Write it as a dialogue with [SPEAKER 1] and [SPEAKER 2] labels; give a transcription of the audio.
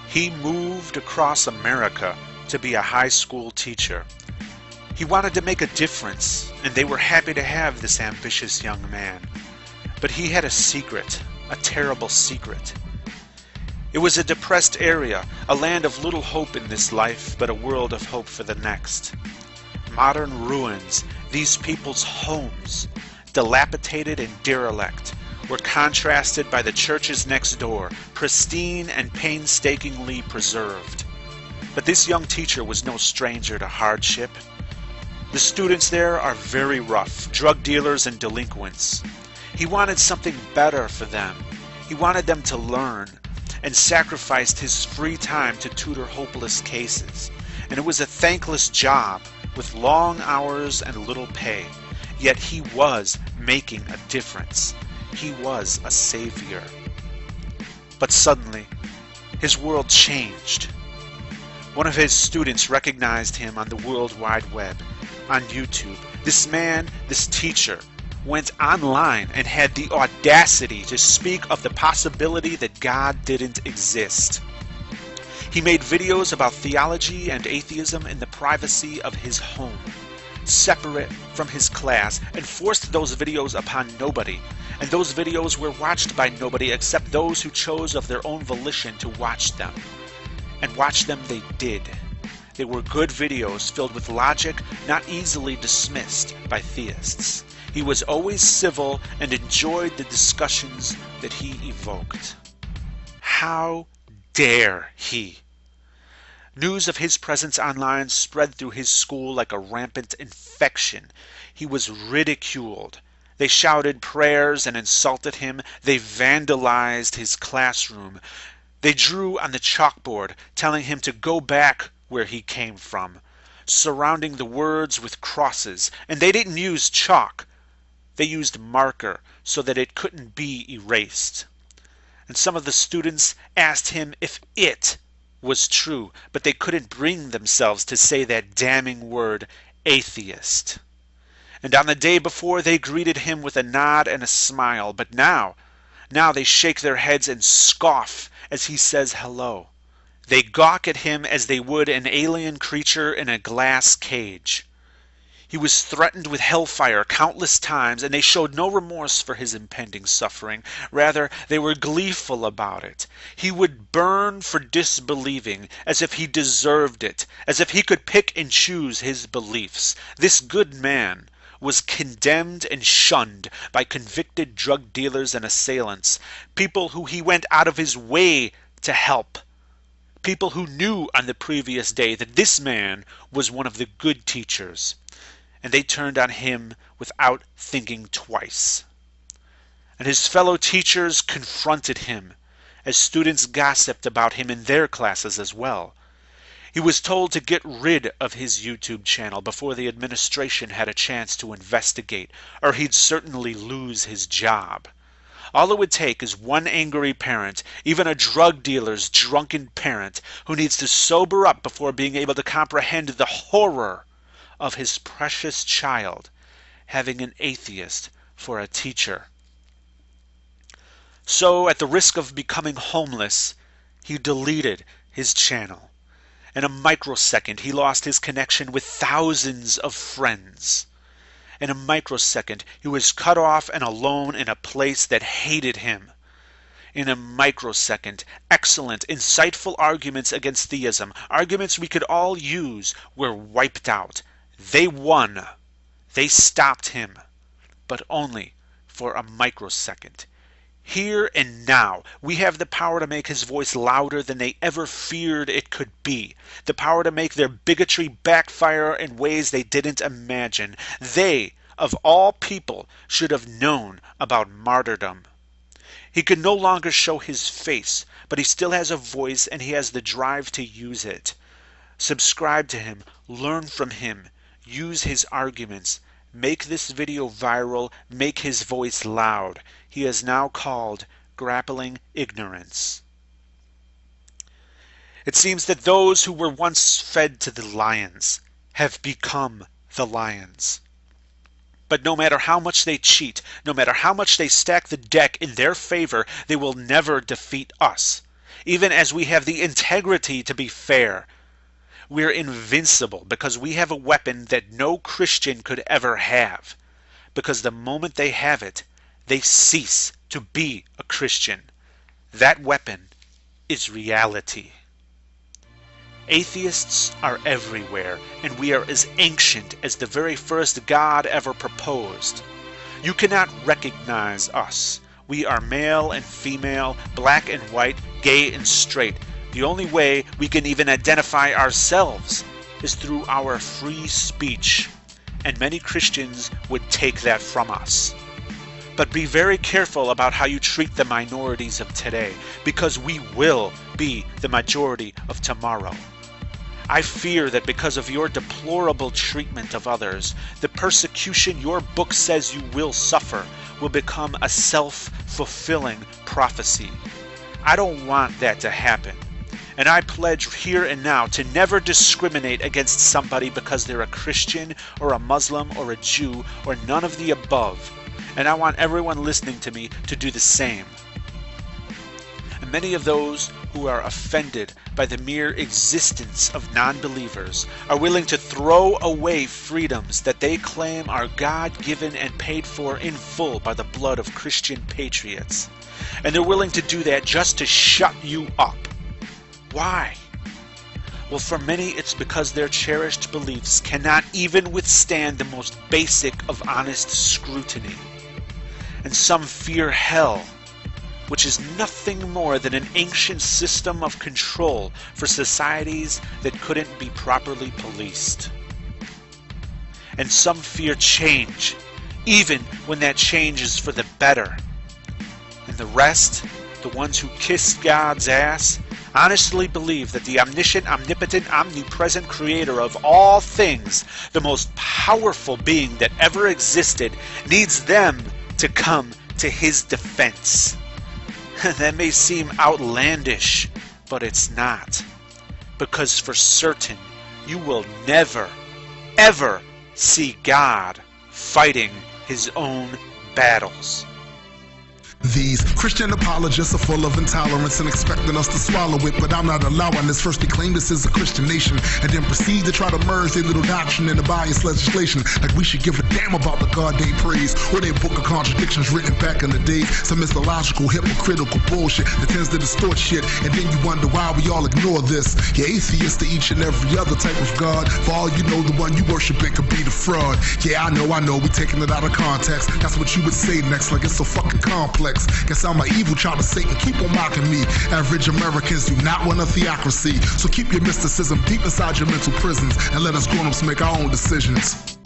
[SPEAKER 1] He moved across America to be a high school teacher. He wanted to make a difference, and they were happy to have this ambitious young man. But he had a secret, a terrible secret. It was a depressed area, a land of little hope in this life, but a world of hope for the next. Modern ruins, these people's homes, dilapidated and derelict, were contrasted by the churches next door, pristine and painstakingly preserved. But this young teacher was no stranger to hardship. The students there are very rough, drug dealers and delinquents. He wanted something better for them. He wanted them to learn, and sacrificed his free time to tutor hopeless cases. And it was a thankless job, with long hours and little pay. Yet he was making a difference. He was a savior. But suddenly, his world changed. One of his students recognized him on the World Wide Web, on YouTube. This man, this teacher, went online and had the audacity to speak of the possibility that God didn't exist. He made videos about theology and atheism in the privacy of his home, separate from his class, and forced those videos upon nobody. And those videos were watched by nobody except those who chose of their own volition to watch them. And watch them they did. They were good videos filled with logic not easily dismissed by theists. He was always civil and enjoyed the discussions that he evoked. How dare he? News of his presence online spread through his school like a rampant infection. He was ridiculed. They shouted prayers and insulted him. They vandalized his classroom. They drew on the chalkboard, telling him to go back where he came from, surrounding the words with crosses. And they didn't use chalk. They used marker so that it couldn't be erased. And some of the students asked him if it was true, but they couldn't bring themselves to say that damning word, atheist. And on the day before, they greeted him with a nod and a smile, but now they shake their heads and scoff as he says hello. They gawk at him as they would an alien creature in a glass cage. He was threatened with hellfire countless times, and they showed no remorse for his impending suffering. Rather, they were gleeful about it. He would burn for disbelieving, as if he deserved it, as if he could pick and choose his beliefs. This good man was condemned and shunned by convicted drug dealers and assailants, people who he went out of his way to help, people who knew on the previous day that this man was one of the good teachers. And they turned on him without thinking twice. And his fellow teachers confronted him, as students gossiped about him in their classes as well. He was told to get rid of his YouTube channel before the administration had a chance to investigate, or he'd certainly lose his job. All it would take is one angry parent, even a drug dealer's drunken parent, who needs to sober up before being able to comprehend the horror of his precious child having an atheist for a teacher. So, at the risk of becoming homeless, he deleted his channel. In a microsecond, he lost his connection with thousands of friends. In a microsecond, he was cut off and alone in a place that hated him. In a microsecond, excellent, insightful arguments against theism, arguments we could all use, were wiped out. They won. They stopped him, but only for a microsecond. Here and now, we have the power to make his voice louder than they ever feared it could be. The power to make their bigotry backfire in ways they didn't imagine. They, of all people, should have known about martyrdom. He could no longer show his face, but he still has a voice and he has the drive to use it. Subscribe to him, learn from him, use his arguments, make this video viral, make his voice loud. He is now called Grappling Ignorance. It seems that those who were once fed to the lions have become the lions. But no matter how much they cheat, no matter how much they stack the deck in their favor, they will never defeat us. even as we have the integrity to be fair. We're invincible because we have a weapon that no Christian could ever have. Because the moment they have it, they cease to be a Christian. That weapon is reality. Atheists are everywhere, and we are as ancient as the very first God ever proposed. You cannot recognize us. We are male and female, black and white, gay and straight. The only way we can even identify ourselves is through our free speech, and many Christians would take that from us. But be very careful about how you treat the minorities of today, because we will be the majority of tomorrow. I fear that because of your deplorable treatment of others, the persecution your book says you will suffer will become a self-fulfilling prophecy. I don't want that to happen. And I pledge here and now to never discriminate against somebody because they're a Christian or a Muslim or a Jew or none of the above. And I want everyone listening to me to do the same. And many of those who are offended by the mere existence of non-believers are willing to throw away freedoms that they claim are God-given and paid for in full by the blood of Christian patriots. And they're willing to do that just to shut you up. Why? Well, for many, it's because their cherished beliefs cannot even withstand the most basic of honest scrutiny. And some fear hell, which is nothing more than an ancient system of control for societies that couldn't be properly policed. And some fear change, even when that change is for the better. And the rest, the ones who kiss God's ass, honestly believe that the omniscient, omnipotent, omnipresent creator of all things, the most powerful being that ever existed, needs them to come to his defense. That may seem outlandish, but it's not. Because for certain, you will never, ever see God fighting his own battles.
[SPEAKER 2] These Christian apologists are full of intolerance and expecting us to swallow it, but I'm not allowing this. First they claim this is a Christian nation, and then proceed to try to merge their little doctrine into biased legislation, like we should give a damn about the God they praise, or their book of contradictions written back in the day. Some mythological, hypocritical bullshit that tends to distort shit, and then you wonder why we all ignore this. You're atheist to each and every other type of God. For all you know, the one you worshiping could be the fraud. Yeah, I know, we taking it out of context. That's what you would say next, like it's so fucking complex. Guess I'm an evil child of Satan, keep on mocking me. Average Americans do not want a theocracy, so keep your mysticism deep inside your mental prisons and let us grown-ups make our own decisions.